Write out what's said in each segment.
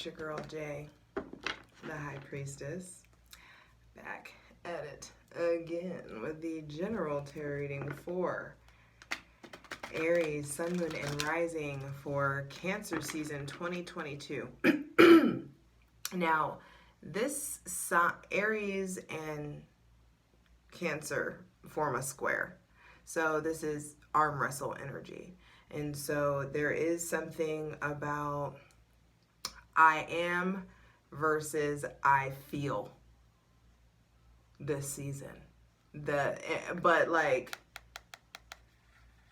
It's your girl Jay, the High Priestess, back at it again with the general tarot reading for Aries, Sun, Moon, and Rising for Cancer season 2022. Now, this Aries and Cancer form a square. So this is arm wrestle energy. And so there is something about I am versus I feel this season. But like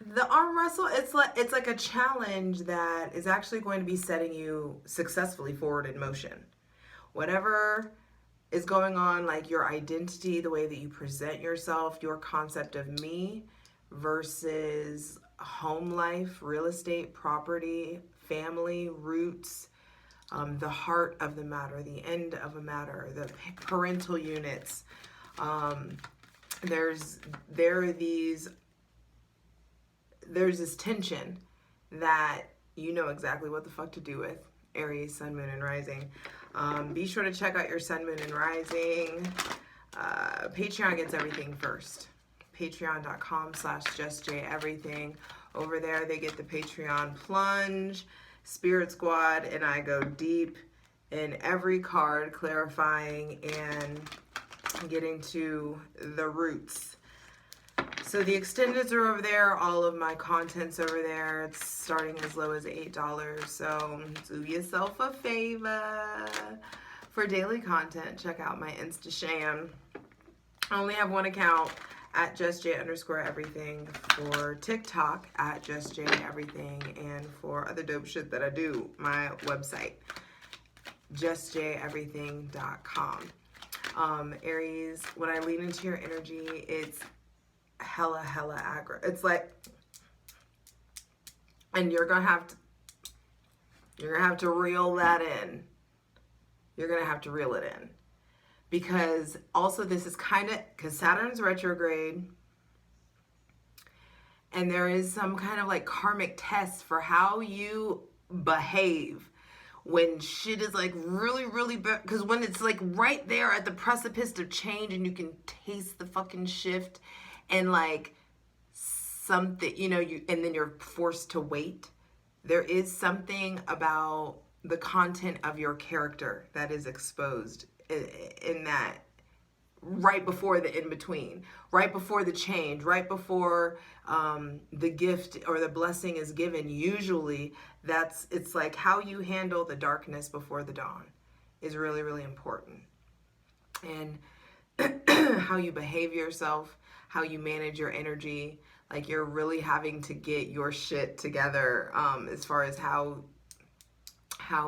the arm wrestle, it's like a challenge that is actually going to be setting you successfully forward in motion. Whatever is going on, like your identity, the way that you present yourself, your concept of me versus home life, real estate, property, family, roots, the heart of the matter, the end of a matter, the parental units. There's this tension that you know exactly what the fuck to do with. Aries, Sun, Moon, and Rising. Be sure to check out your Sun, Moon, and Rising. Patreon gets everything first. Patreon.com/justjeverything. Over there, they get the Patreon plunge, Spirit Squad, and I go deep in every card, clarifying and getting to the roots. So the extendeds are over there. All of my content's over there. It's starting as low as $8. So do yourself a favor. For daily content, check out my Instasham. I only have one account at justj_everything, for TikTok at justjeverything, and for other dope shit that I do, my website, justjeverything.com. Aries, when I lean into your energy, it's hella aggro. It's like, and you're gonna have to reel that in. You're gonna have to reel it in, because also this is because Saturn's retrograde, and there is some kind of like karmic test for how you behave when shit is like really bad. Because when it's like right there at the precipice of change and you can taste the fucking shift, and like something, and then you're forced to wait. There is something about the content of your character that is exposed in that, right before the in-between, right before the change, right before the gift or the blessing is given. Usually it's like how you handle the darkness before the dawn is really important. And how you behave yourself, how you manage your energy, like you're really having to get your shit together as far as how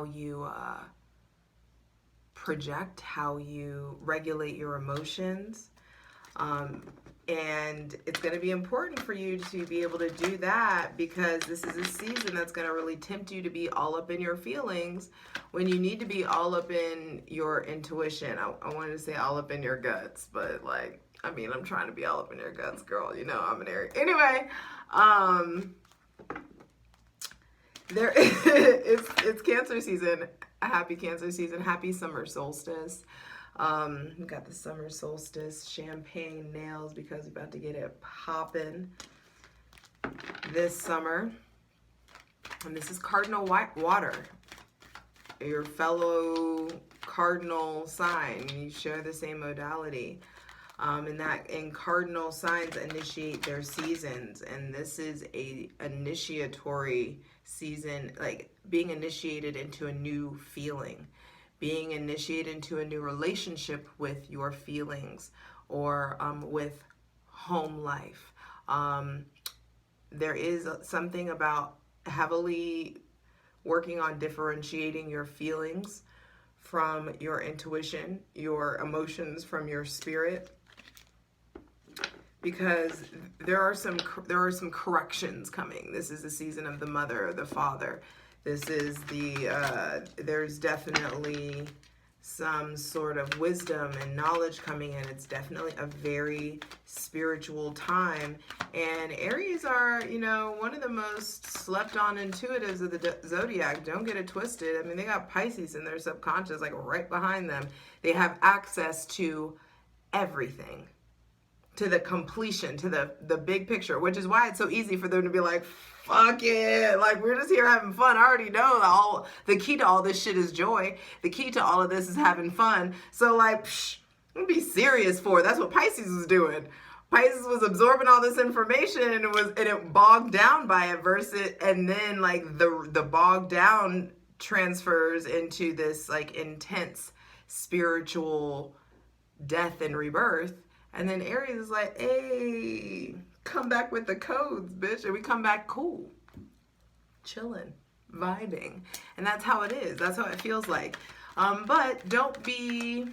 you project, how you regulate your emotions. And it's going to be important for you to be able to do that, because this is a season that's going to really tempt you to be all up in your feelings when you need to be all up in your intuition. I wanted to say all up in your guts, but like, I mean, I'm trying to be all up in your guts, girl. I'm an Aries. Anyway, it's Cancer season. A happy Cancer season. Happy summer solstice. We got the summer solstice champagne nails, because we're about to get it popping this summer. And this is cardinal water, your fellow cardinal sign. You share the same modality. And cardinal signs initiate their seasons, and this is a initiatory season, like being initiated into a new feeling, being initiated into a new relationship with your feelings, or with home life. There is something about heavily working on differentiating your feelings from your intuition, your emotions from your spirit, because there are some corrections coming. This is the season of the mother, the father. This is there's definitely some sort of wisdom and knowledge coming in. It's definitely a very spiritual time. And Aries are, you know, one of the most slept on intuitives of the zodiac. Don't get it twisted. I mean, they got Pisces in their subconscious, like right behind them. They have access to everything, to the completion, to the big picture, which is why it's so easy for them to be like, fuck it, like, we're just here having fun. I already know the key to all this shit is joy. The key to all of this is having fun. So like, be serious for it. That's what Pisces was doing. Pisces was absorbing all this information, and it bogged down by it, versus, and then like the bogged down transfers into this like intense spiritual death and rebirth. And then Aries is like, hey, come back with the codes, bitch. And we come back cool, chilling, vibing. And that's how it is. That's how it feels like. But don't be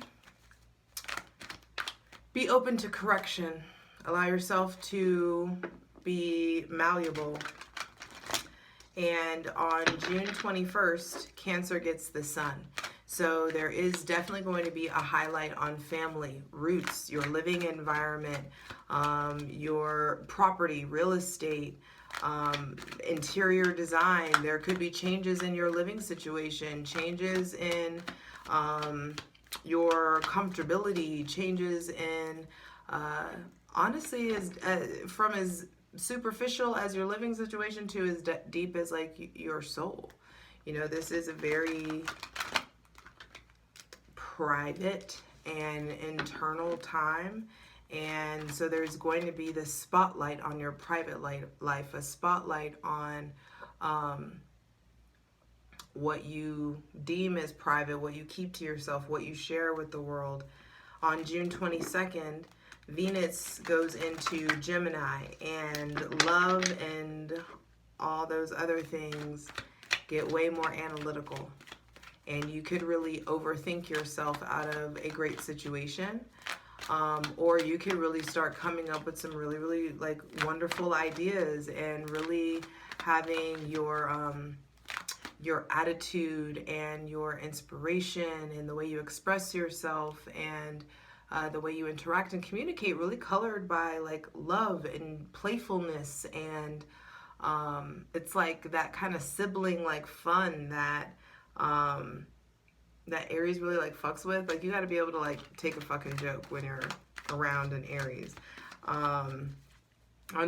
open to correction. Allow yourself to be malleable. And on June 21st, Cancer gets the sun. So there is definitely going to be a highlight on family, roots, your living environment, your property, real estate, interior design. There could be changes in your living situation, changes in your comfortability, changes in, honestly, from as superficial as your living situation to as deep as like your soul. You know, this is a very private and internal time, and so there's going to be this spotlight on your private life, a spotlight on what you deem as private, what you keep to yourself, what you share with the world. On June 22nd, Venus goes into Gemini, and love and all those other things get way more analytical. And you could really overthink yourself out of a great situation. Or you could really start coming up with some really, really like wonderful ideas, and really having your attitude and your inspiration and the way you express yourself and the way you interact and communicate really colored by like love and playfulness. And it's like that kind of sibling like fun that that Aries really like fucks with. Like, you got to be able to like take a fucking joke when you're around an Aries. On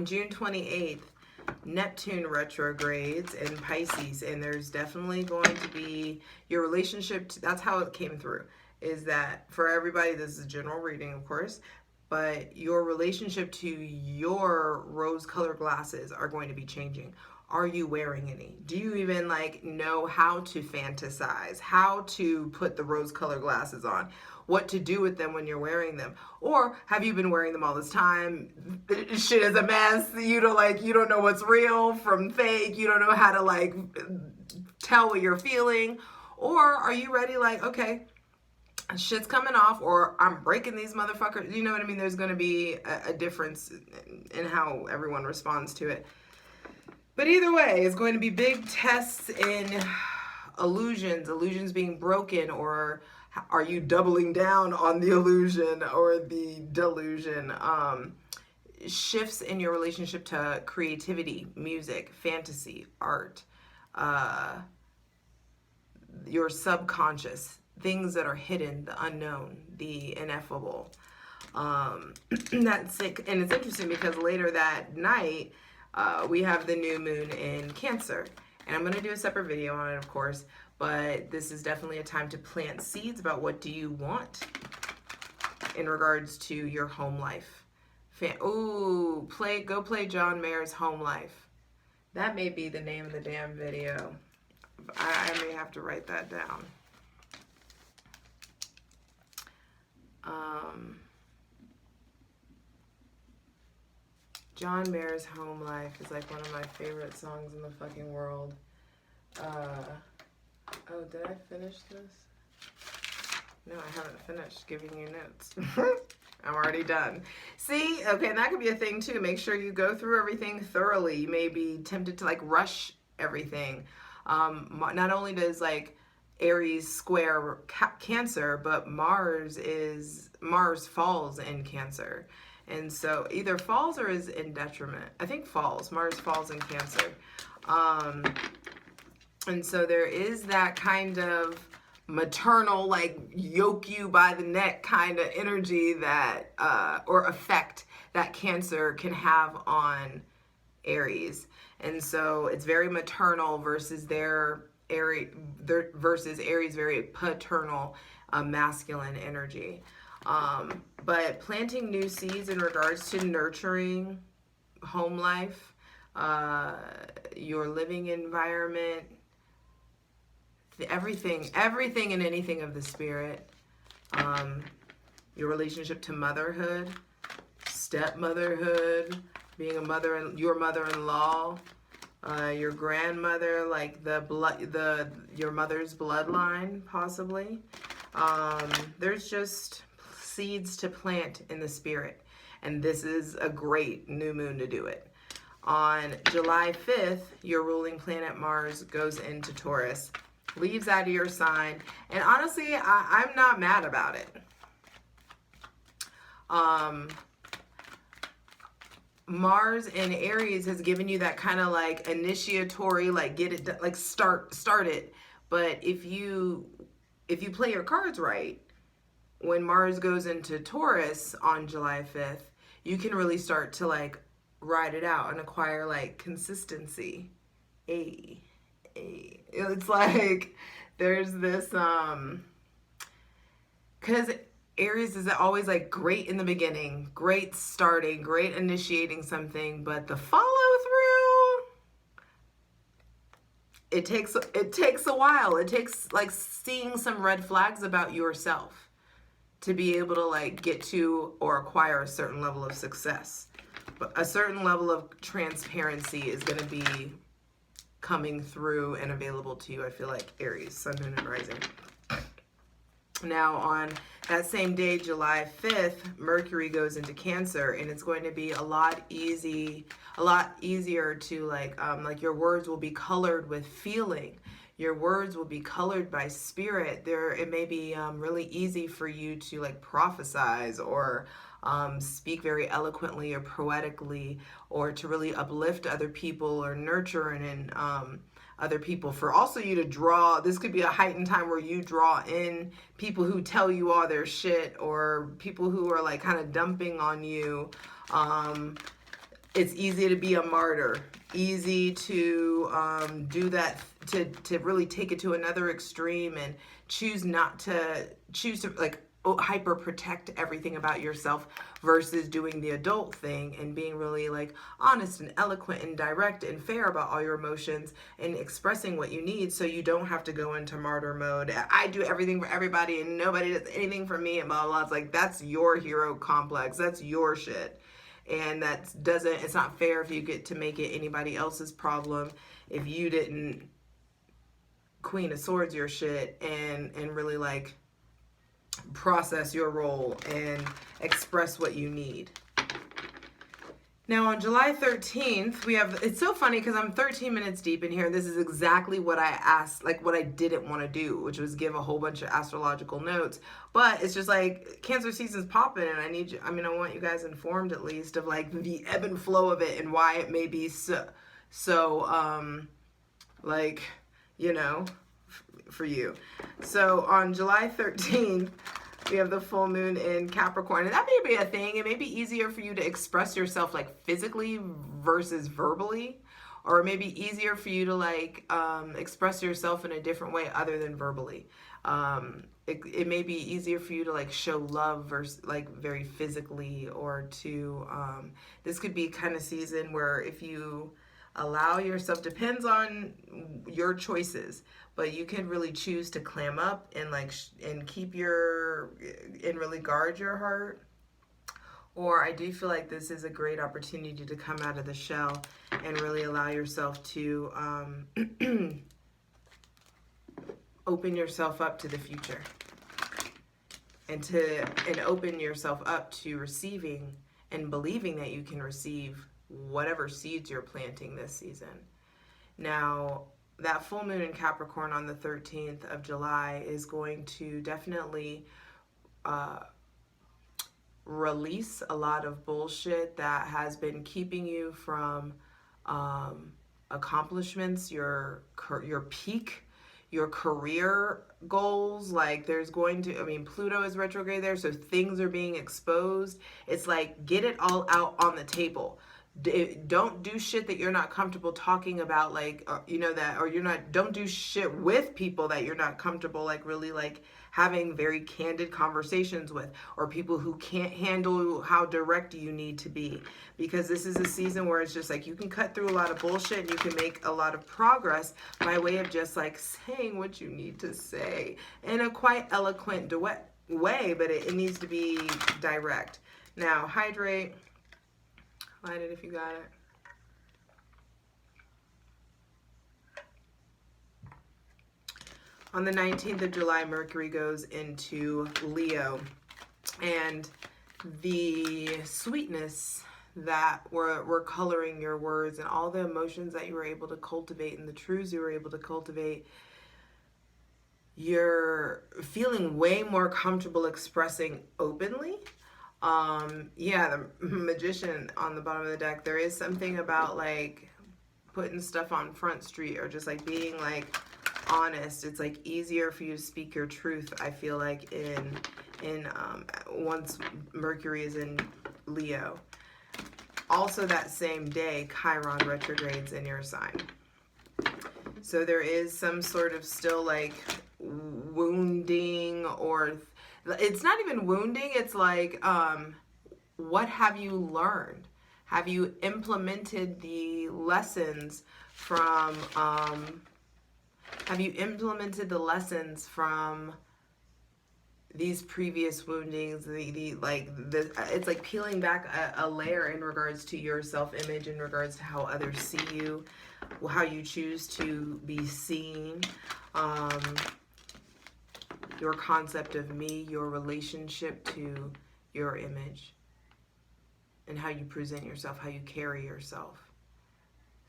June 28th, Neptune retrogrades in Pisces, and there's definitely going to be your relationship that's how it came through, is that for everybody, this is a general reading of course, but your relationship to your rose colored glasses are going to be changing. Are you wearing any? Do you even like know how to fantasize, how to put the rose colored glasses on, what to do with them when you're wearing them? Or have you been wearing them all this time? Shit is a mess. You don't know what's real from fake. You don't know how to like tell what you're feeling. Or are you ready, like, okay, shit's coming off, or I'm breaking these motherfuckers. You know what I mean? There's going to be a difference in how everyone responds to it. But either way, it's going to be big tests in illusions being broken, or are you doubling down on the illusion or the delusion? Shifts in your relationship to creativity, music, fantasy, art, your subconscious, things that are hidden, the unknown, the ineffable. That's it. And it's interesting because later that night, we have the new moon in Cancer, and I'm going to do a separate video on it, of course, but this is definitely a time to plant seeds about what do you want in regards to your home life. Go play John Mayer's Home Life. That may be the name of the damn video. I may have to write that down. John Mayer's Home Life is like one of my favorite songs in the fucking world. Oh, did I finish this? No, I haven't finished giving you notes. I'm already done. See? Okay, and that could be a thing too. Make sure you go through everything thoroughly. You may be tempted to like rush everything. Not only does like Aries square Cancer, but Mars falls in Cancer. And so either falls or is in detriment. I think falls. Mars falls in Cancer. And so there is that kind of maternal, like yoke you by the neck kind of energy that, or effect that Cancer can have on Aries. And so it's very maternal versus Aries very paternal, masculine energy. But planting new seeds in regards to nurturing home life, your living environment, everything and anything of the spirit, your relationship to motherhood, stepmotherhood, being a mother and your mother-in-law, your grandmother, like your mother's bloodline, possibly. There's just seeds to plant in the spirit, and this is a great new moon to do it. On July 5th, your ruling planet Mars goes into Taurus, leaves out of your sign, and honestly, I'm not mad about it. Mars in Aries has given you that kind of like initiatory, like get it, like start it. But if you play your cards right, when Mars goes into Taurus on July 5th, you can really start to like ride it out and acquire like consistency. It's like there's this because Aries is always like great in the beginning, great starting, great initiating something, but the follow through, it takes a while. It takes like seeing some red flags about yourself to be able to like get to or acquire a certain level of success. But a certain level of transparency is going to be coming through and available to you, I feel like, Aries, Sun, Moon, and Rising. Now, on that same day, July 5th, Mercury goes into Cancer, and it's going to be a lot easier to like your words will be colored with feeling. Your words will be colored by spirit. It may be really easy for you to like prophesize or speak very eloquently or poetically, or to really uplift other people or nurture and other people. For also you to draw, this could be a heightened time where you draw in people who tell you all their shit, or people who are like kind of dumping on you. It's easy to be a martyr, easy to do that, to really take it to another extreme and choose to like hyper protect everything about yourself versus doing the adult thing and being really like honest and eloquent and direct and fair about all your emotions and expressing what you need, so you don't have to go into martyr mode. I do everything for everybody and nobody does anything for me and blah, blah, blah. It's like, that's your hero complex. That's your shit. And it's not fair if you get to make it anybody else's problem if you didn't Queen of Swords your shit and really like process your role and express what you need. Now on July 13th, it's so funny because I'm 13 minutes deep in here. This is exactly what I asked, like what I didn't want to do, which was give a whole bunch of astrological notes. But it's just like Cancer season's popping, and I want you guys informed at least of like the ebb and flow of it and why it may be so like, you know, for you. So on July 13th, we have the full moon in Capricorn, and that may be a thing. It may be easier for you to express yourself like physically versus verbally, or it may be easier for you to like express yourself in a different way other than verbally. It may be easier for you to like show love versus like very physically, or to this could be kind of season where if you allow yourself, depends on your choices, but you can really choose to clam up and like and really guard your heart. Or I do feel like this is a great opportunity to come out of the shell and really allow yourself to open yourself up to the future, and open yourself up to receiving and believing that you can receive whatever seeds you're planting this season. Now, that full moon in Capricorn on the 13th of July is going to definitely release a lot of bullshit that has been keeping you from accomplishments, your peak, your career goals. Like there's going to, I mean, Pluto is retrograde there, so things are being exposed. It's like, get it all out on the table. Don't do shit that you're not comfortable talking about, like, you know, that, or don't do shit with people that you're not comfortable, like, really, like, having very candid conversations with, or people who can't handle how direct you need to be. Because this is a season where it's just like, you can cut through a lot of bullshit and you can make a lot of progress by way of just like saying what you need to say in a quite eloquent way, but it needs to be direct. Now, hydrate. Light it if you got it. On the 19th of July, Mercury goes into Leo. And the sweetness that were coloring your words and all the emotions that you were able to cultivate and the truths you were able to cultivate, you're feeling way more comfortable expressing openly. Yeah, the Magician on the bottom of the deck, there is something about like putting stuff on Front Street or just like being like honest. It's like easier for you to speak your truth, I feel like, in once Mercury is in Leo. Also that same day, Chiron retrogrades in your sign. So there is some sort of still like wounding, or it's not even wounding, it's like what have you learned? Have you implemented the lessons from these previous woundings? It's like peeling back a layer in regards to your self-image, in regards to how others see you, how you choose to be seen, your concept of me, your relationship to your image, and how you present yourself, how you carry yourself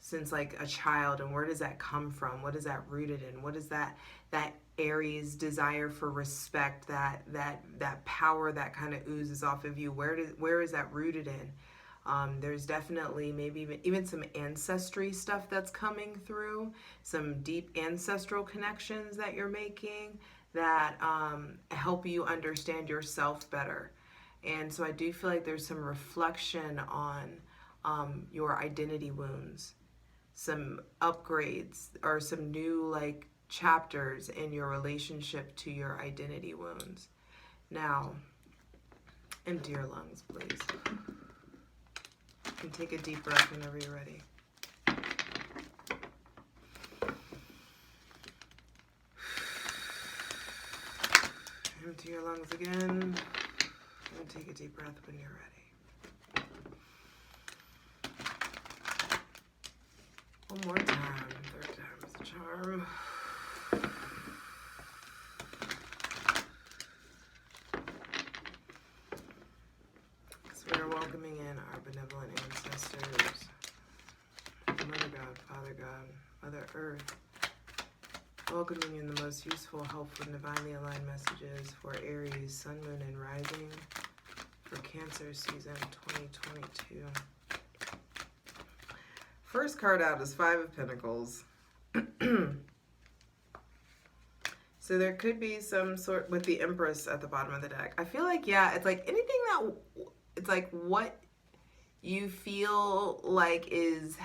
since like a child. And where does that come from? What is that rooted in? What is that Aries desire for respect, that power that kind of oozes off of you? Where is that rooted in? There's definitely maybe even some ancestry stuff that's coming through, some deep ancestral connections that you're making that help you understand yourself better. And so I do feel like there's some reflection on your identity wounds, some upgrades, or some new like chapters in your relationship to your identity wounds. Now, empty your lungs, please. And take a deep breath whenever you're ready. Empty your lungs again. And take a deep breath when you're ready. One more time. Third time is the charm. So we are welcoming in our benevolent ancestors, Mother God, Father God, Mother Earth, welcoming in the most useful, helpful, and divinely aligned messages for Aries, Sun, Moon, and Rising for Cancer season 2022. First card out is Five of Pentacles. So there could be some sort, with the Empress at the bottom of the deck. I feel like, yeah, it's like anything that, it's like what you feel like is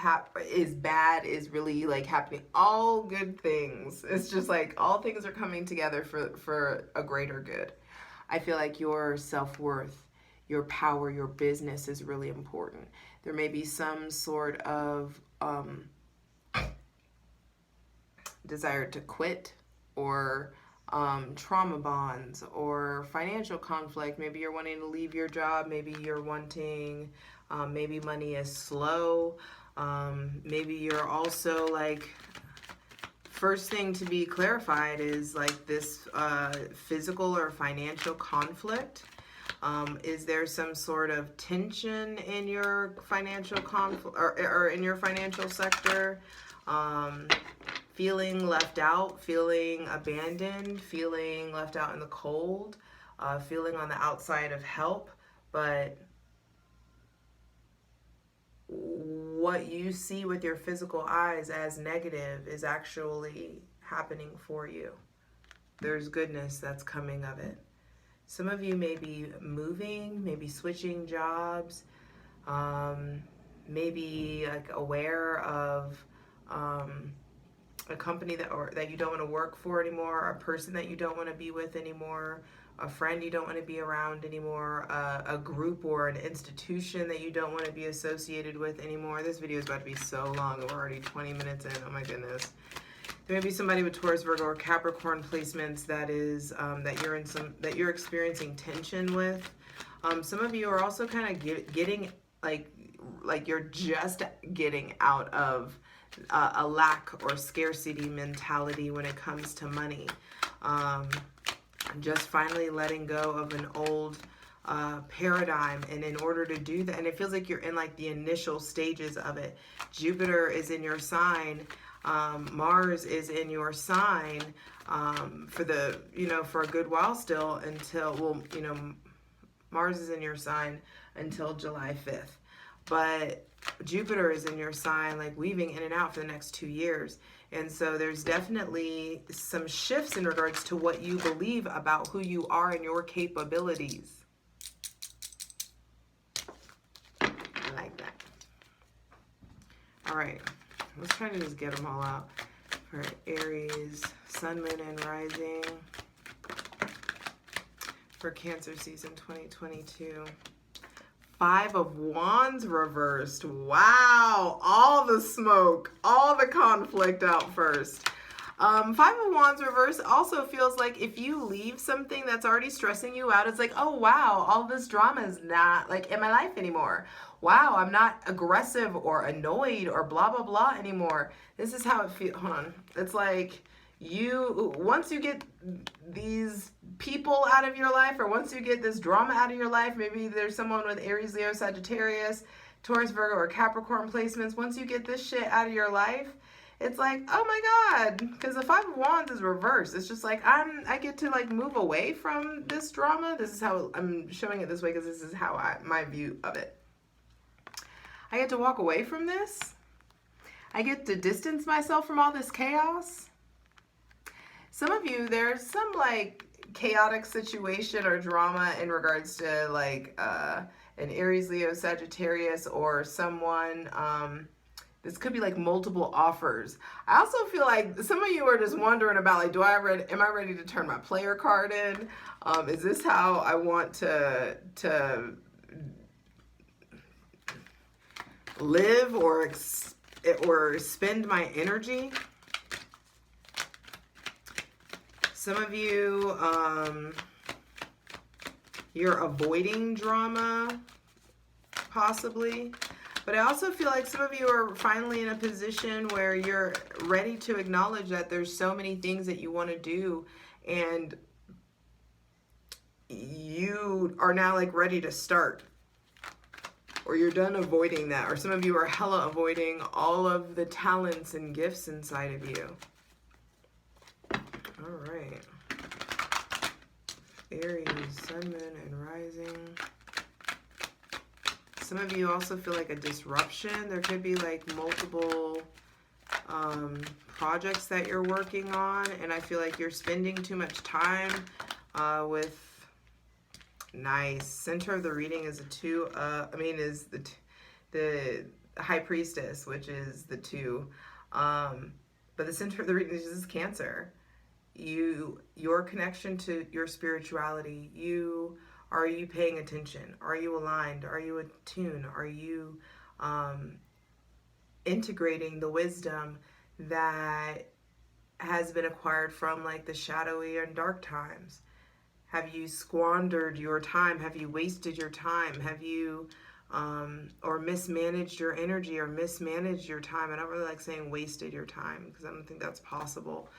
bad is really like happening. All good things. It's just like all things are coming together for a greater good. I feel like your self-worth, your power, your business is really important. There may be some sort of desire to quit, or trauma bonds, or financial conflict. Maybe you're wanting to leave your job. Maybe you're wanting, maybe money is slow. Maybe you're also like, first thing to be clarified is like this physical or financial conflict. Is there some sort of tension in your financial conflict, or in your financial sector? feeling left out, feeling abandoned, feeling left out in the cold, feeling on the outside of help, but what you see with your physical eyes as negative is actually happening for you. There's goodness that's coming of it. Some of you may be moving, maybe switching jobs, maybe like aware of a company that you don't want to work for anymore, a person that you don't want to be with anymore, a friend you don't want to be around anymore, a group or an institution that you don't want to be associated with anymore. This video is about to be so long. We're already 20 minutes in. Oh my goodness. There may be somebody with Taurus, Virgo, or Capricorn placements that is that you're experiencing tension with. Some of you are also kind of getting like you're just getting out of a lack or scarcity mentality when it comes to money. Just finally letting go of an old paradigm, and in order to do that, and it feels like you're in like the initial stages of it. Jupiter is in your sign. Mars is in your sign for a good while still, until, Mars is in your sign until July 5th. But Jupiter is in your sign, like weaving in and out for the next 2 years. And so there's definitely some shifts in regards to what you believe about who you are and your capabilities. I like that. All right. Let's try to just get them all out. For Aries, Sun, Moon, and Rising. For Cancer season 2022. 5 of Wands reversed. Wow. All the smoke, all the conflict out first. 5 of Wands reversed also feels like if you leave something that's already stressing you out, it's like, oh, wow, all this drama is not like in my life anymore. Wow, I'm not aggressive or annoyed or blah, blah, blah anymore. This is how it feels. Hold on. It's like once you get these people out of your life, or once you get this drama out of your life, maybe there's someone with Aries, Leo, Sagittarius, Taurus, Virgo, or Capricorn placements. Once you get this shit out of your life, it's like, oh my God, because the 5 of Wands is reversed. It's just like, I get to like move away from this drama. This is how I'm showing it this way, because this is how my view of it. I get to walk away from this. I get to distance myself from all this chaos. Some of you, there's some like chaotic situation or drama in regards to like an Aries, Leo, Sagittarius, or someone, this could be like multiple offers. I also feel like some of you are just wondering about like, am I ready to turn my player card in? Is this how I want to live or spend my energy? Some of you, you're avoiding drama, possibly. But I also feel like some of you are finally in a position where you're ready to acknowledge that there's so many things that you want to do, and you are now like ready to start. Or you're done avoiding that. Or some of you are hella avoiding all of the talents and gifts inside of you. All right. Aries, Sun, Moon, and Rising. Some of you also feel like a disruption. There could be like multiple projects that you're working on, and I feel like you're spending too much time with nice. Center of the reading is is the High Priestess, which is the 2. But the center of the reading is Cancer. Your connection to your spirituality, are you paying attention? Are you aligned? Are you attuned? Are you integrating the wisdom that has been acquired from like the shadowy and dark times? Have you squandered your time? Have you wasted your time? Have you or mismanaged your energy or mismanaged your time? I don't really like saying wasted your time, because I don't think that's possible.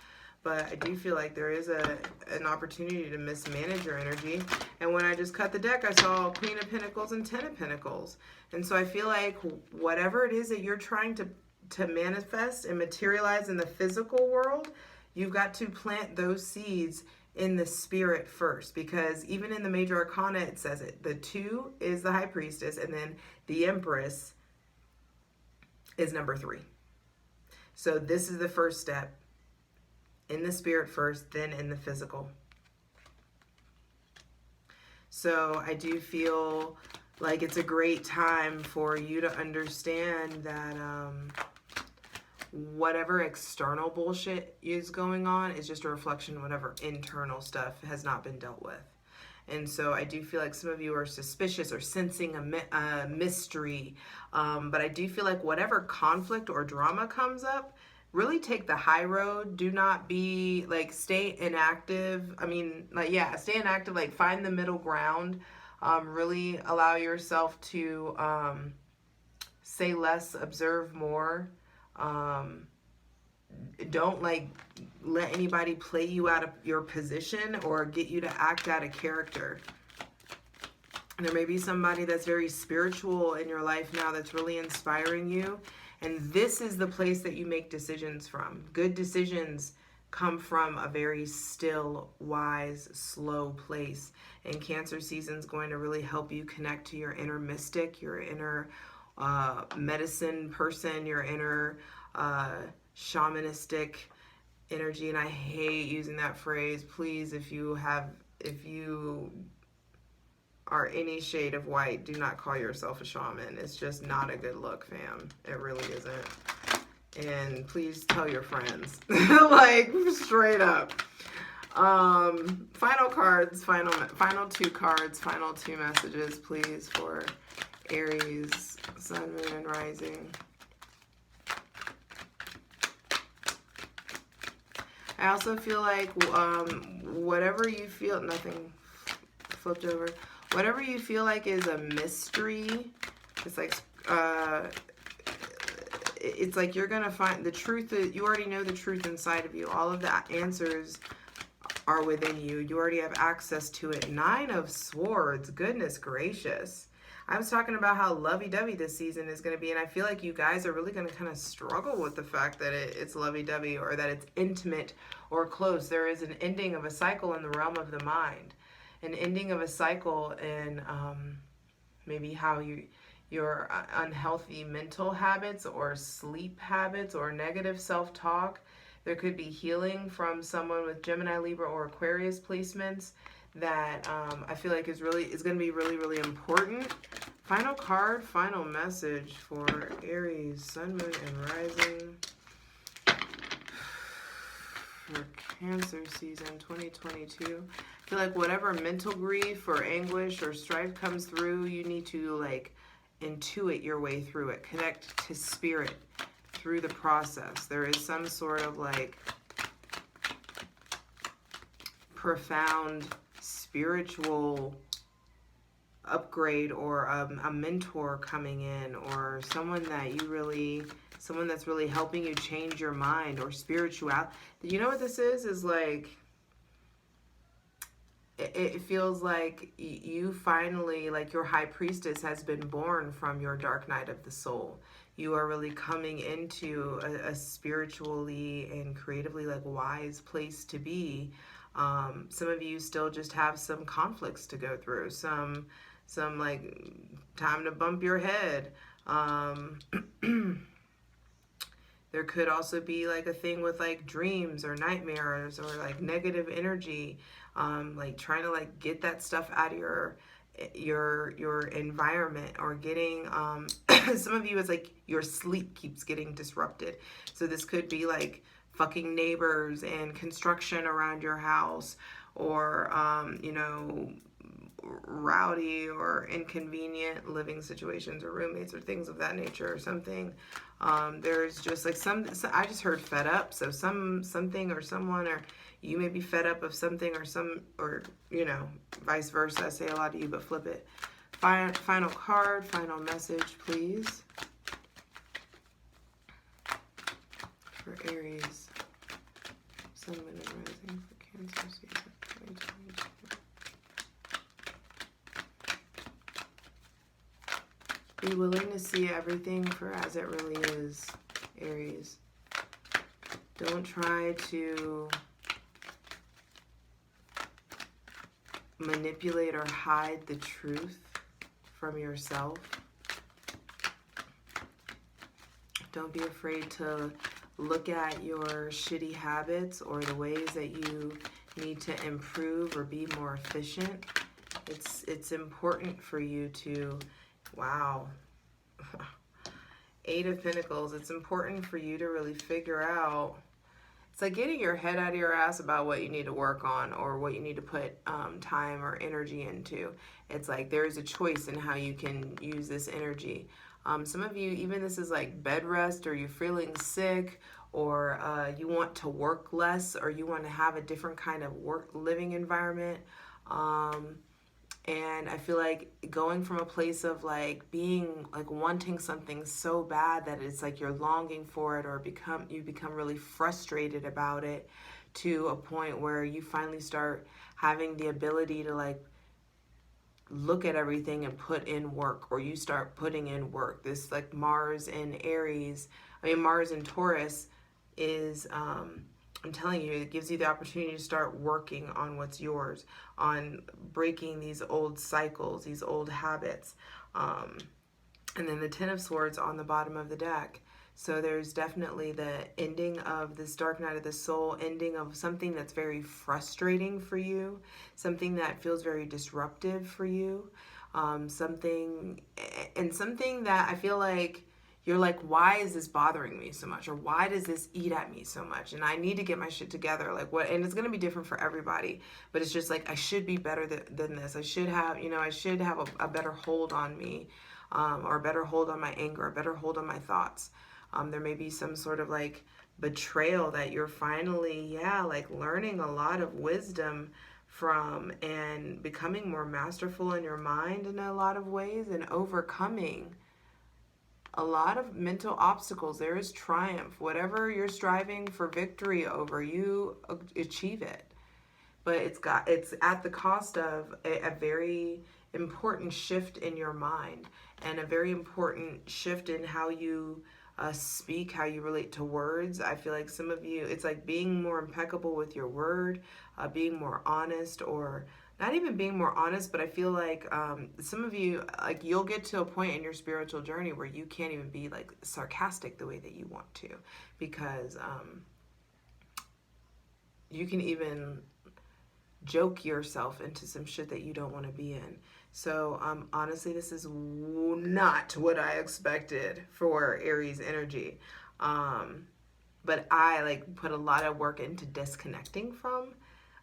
But I do feel like there is an opportunity to mismanage your energy. And when I just cut the deck, I saw Queen of Pentacles and 10 of Pentacles. And so I feel like whatever it is that you're trying to manifest and materialize in the physical world, you've got to plant those seeds in the spirit first, because even in the major arcana it says it. The 2 is the high priestess, and then the empress is number 3. So this is the first step, in the spirit first, then in the physical. So I do feel like it's a great time for you to understand that whatever external bullshit is going on is just a reflection of whatever internal stuff has not been dealt with. And so I do feel like some of you are suspicious or sensing a mystery. But I do feel like whatever conflict or drama comes up, really take the high road. Do not be like, stay inactive. I mean, like, yeah, stay inactive, like find the middle ground. Really allow yourself to say less, observe more. Don't like let anybody play you out of your position or get you to act out of character. And there may be somebody that's very spiritual in your life now that's really inspiring you. And this is the place that you make decisions from. Good decisions come from a very still, wise, slow place. And Cancer season is going to really help you connect to your inner mystic, your inner medicine person, your inner shamanistic energy. And I hate using that phrase. Please, if you are any shade of white, do not call yourself a shaman. It's just not a good look, fam. It really isn't. And please tell your friends. Like, straight up. Final cards, final 2 cards, final 2 messages, please, for Aries, Sun, Moon, and Rising. I also feel like whatever you feel, nothing flipped over. Whatever you feel like is a mystery, it's like you're going to find the truth. That you already know the truth inside of you. All of the answers are within you. You already have access to it. 9 of Swords. Goodness gracious. I was talking about how lovey-dovey this season is going to be, and I feel like you guys are really going to kind of struggle with the fact that it's lovey-dovey or that it's intimate or close. There is an ending of a cycle in the realm of the mind. An ending of a cycle in maybe how your unhealthy mental habits or sleep habits or negative self-talk. There could be healing from someone with Gemini, Libra, or Aquarius placements that I feel like is going to be really, really important. Final card, final message for Aries, Sun, Moon, and Rising for Cancer season 2022. I feel like whatever mental grief or anguish or strife comes through, you need to like intuit your way through it. Connect to spirit through the process. There is some sort of like profound spiritual upgrade or a mentor coming in, or someone that's really helping you change your mind, or spirituality. You know what this is like, it feels like you finally, like your high priestess has been born from your dark night of the soul. You are really coming into a spiritually and creatively like wise place to be. Some of you still just have some conflicts to go through, some like time to bump your head. There could also be like a thing with like dreams or nightmares or like negative energy, like trying to like get that stuff out of your environment, or getting some of you, it's like your sleep keeps getting disrupted. So this could be like fucking neighbors and construction around your house, or rowdy or inconvenient living situations or roommates or things of that nature or something. There's just like I just heard fed up. So something or someone, or you may be fed up of something, or vice versa. I say a lot to you, but flip it. Final card, final message, please, for Aries, Sun, Moon, and Rising for Cancer season 2022. Be willing to see everything for as it really is, Aries. Don't try to manipulate or hide the truth from yourself. Don't be afraid to look at your shitty habits or the ways that you need to improve or be more efficient. It's important for you to, wow, 8 of Pentacles. It's important for you to really figure out. It's like getting your head out of your ass about what you need to work on or what you need to put time or energy into. It's like there's a choice in how you can use this energy. Some of you, even this is like bed rest, or you're feeling sick, or you want to work less, or you want to have a different kind of living environment. And I feel like going from a place of like being like wanting something so bad that it's like you're longing for it, or you become really frustrated about it, to a point where you finally start having the ability to like look at everything and put in work, or you start putting in work. This like Mars in Aries, Mars in Taurus is, I'm telling you, it gives you the opportunity to start working on what's yours, on breaking these old cycles, these old habits. And then the Ten of Swords on the bottom of the deck. So there's definitely the ending of this dark night of the soul, ending of something that's very frustrating for you, something that feels very disruptive for you, something that I feel like you're like, why is this bothering me so much? Or why does this eat at me so much? And I need to get my shit together. Like what? And it's going to be different for everybody, but it's just like, I should be better than this. I should have, I should have a better hold on me, or a better hold on my anger, a better hold on my thoughts. There may be some sort of like betrayal that you're finally, like learning a lot of wisdom from, and becoming more masterful in your mind in a lot of ways, and overcoming a lot of mental obstacles. There is triumph. Whatever you're striving for victory over, you achieve it. But it's at the cost of a very important shift in your mind, and a very important shift in how you speak, how you relate to words. I feel like some of you, it's like being more impeccable with your word, being more honest, or not even being more honest, but I feel like some of you, like you'll get to a point in your spiritual journey where you can't even be like sarcastic the way that you want to, because you can even joke yourself into some shit that you don't want to be in. So honestly, this is not what I expected for Aries energy. But I like put a lot of work into disconnecting from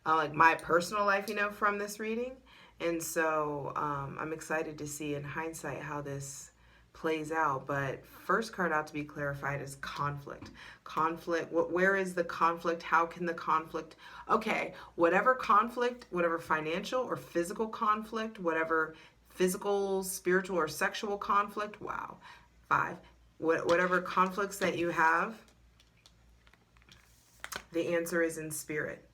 like my personal life, from this reading. And so I'm excited to see in hindsight how this plays out. But first card out to be clarified is conflict. Conflict, where is the conflict? How can the conflict, okay, whatever conflict, whatever financial or physical conflict, whatever physical, spiritual, or sexual conflict, wow, 5, whatever conflicts that you have, the answer is in spirit.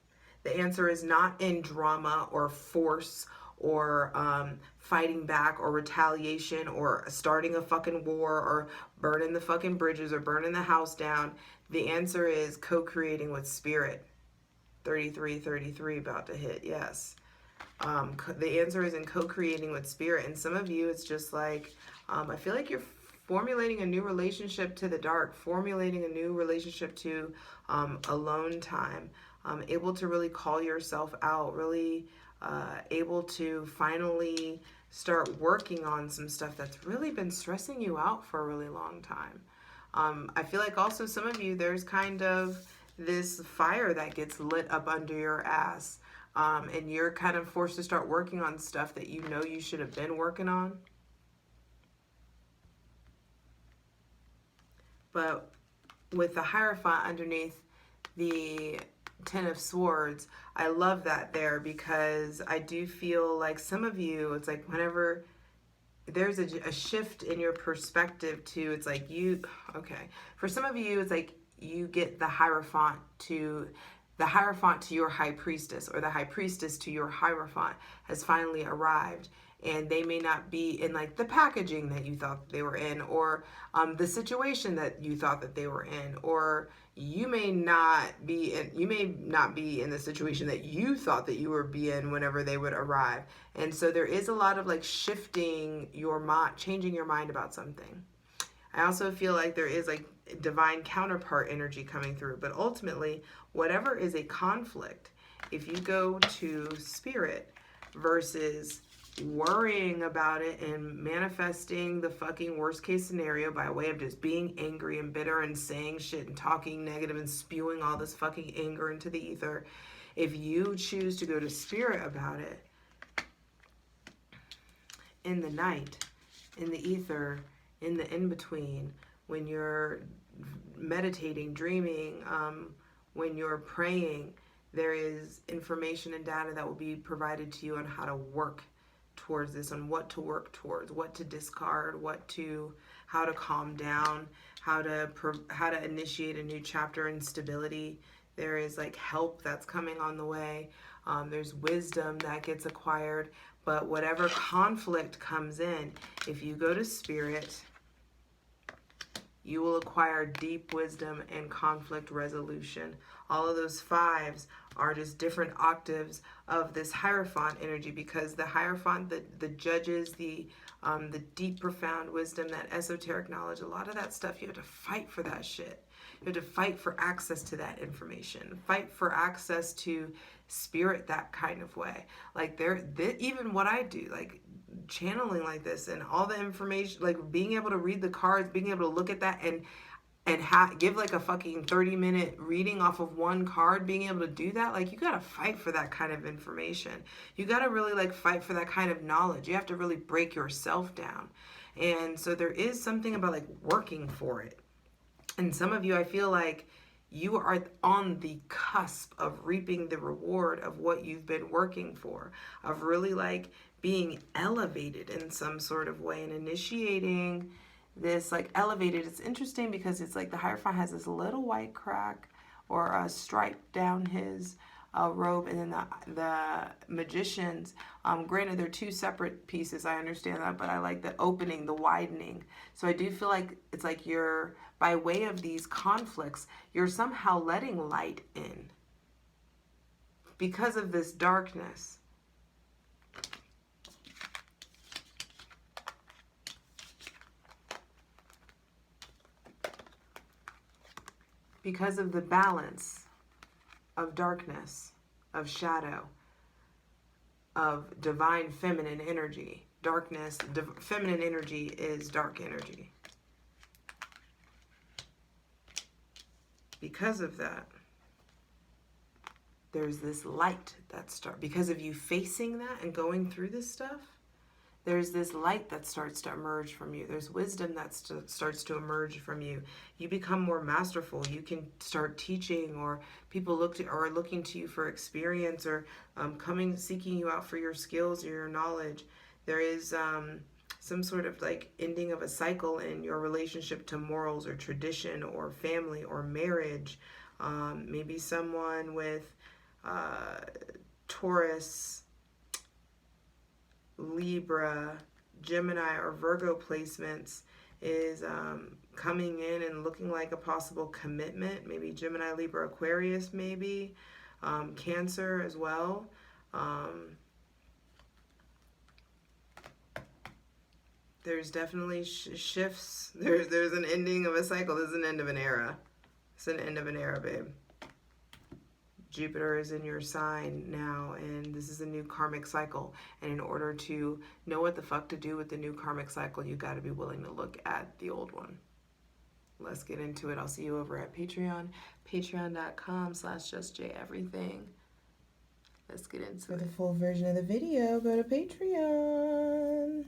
The answer is not in drama or force, or fighting back, or retaliation, or starting a fucking war, or burning the fucking bridges, or burning the house down. The answer is co-creating with spirit. 33 about to hit, yes. The answer is in co-creating with spirit. And some of you, it's just like, I feel like you're formulating a new relationship to the dark, formulating a new relationship to alone time, able to really call yourself out, really able to finally start working on some stuff that's really been stressing you out for a really long time. I feel like also some of you, there's kind of this fire that gets lit up under your ass, and you're kind of forced to start working on stuff that you know you should have been working on. But with the Hierophant underneath the Ten of Swords, I love that there, because I do feel like some of you, it's like whenever there's a shift in your perspective to, it's like you, okay, for some of you, it's like you get the Hierophant to the Hierophant to your High Priestess, or the High Priestess to your Hierophant has finally arrived. And they may not be in like the packaging that you thought they were in, or the situation that you thought that they were in, or you may not be in the situation that you thought that you would be in whenever they would arrive. And so there is a lot of like shifting your mind, changing your mind about something. I also feel like there is like divine counterpart energy coming through, but ultimately, whatever is a conflict, if you go to spirit versus worrying about it and manifesting the fucking worst case scenario by way of just being angry and bitter and saying shit and talking negative and spewing all this fucking anger into the ether, if you choose to go to spirit about it in the night, in the ether, in the in-between, when you're meditating, dreaming, when you're praying, there is information and data that will be provided to you on how to work towards this, on what to work towards, what to discard, how to calm down, how to initiate a new chapter in stability. There is like help that's coming on the way. There's wisdom that gets acquired. But whatever conflict comes in, if you go to spirit, you will acquire deep wisdom and conflict resolution. All of those fives are just different octaves of this Hierophant energy, because the Hierophant, the judges, the deep, profound wisdom, that esoteric knowledge, a lot of that stuff, you have to fight for that shit. You have to fight for access to that information, fight for access to spirit that kind of way. Like even what I do, like channeling like this and all the information, like being able to read the cards, being able to look at that and give like a fucking 30-minute reading off of one card, being able to do that, like you gotta fight for that kind of information. You gotta really like fight for that kind of knowledge. You have to really break yourself down. And so there is something about like working for it. And some of you, I feel like you are on the cusp of reaping the reward of what you've been working for, of really like being elevated in some sort of way and initiating this like elevated. It's interesting because it's like the Hierophant has this little white crack or a stripe down his robe, and then the magicians, granted they're two separate pieces, I understand that, but I like the opening, the widening. So I do feel like it's like you're, by way of these conflicts, you're somehow letting light in because of this darkness. Because of the balance of darkness, of shadow, of divine feminine energy. Darkness, feminine energy is dark energy. Because of that, there's this light that starts, because of you facing that and going through this stuff, there's this light that starts to emerge from you. There's wisdom that starts to emerge from you. You become more masterful. You can start teaching, or people are looking to you for experience, or seeking you out for your skills or your knowledge. There is some sort of like ending of a cycle in your relationship to morals or tradition or family or marriage. Maybe someone with Taurus, Libra, Gemini, or Virgo placements is coming in and looking like a possible commitment. Maybe Gemini, Libra, Aquarius, maybe Cancer as well. There's definitely shifts. There's an ending of a cycle. There's an end of an era. It's an end of an era, babe. Jupiter is in your sign now, and this is a new karmic cycle. And in order to know what the fuck to do with the new karmic cycle, you got to be willing to look at the old one. Let's get into it. I'll see you over at Patreon, patreon.com/justjeverything. Let's get into it. For the full version of the video, go to Patreon.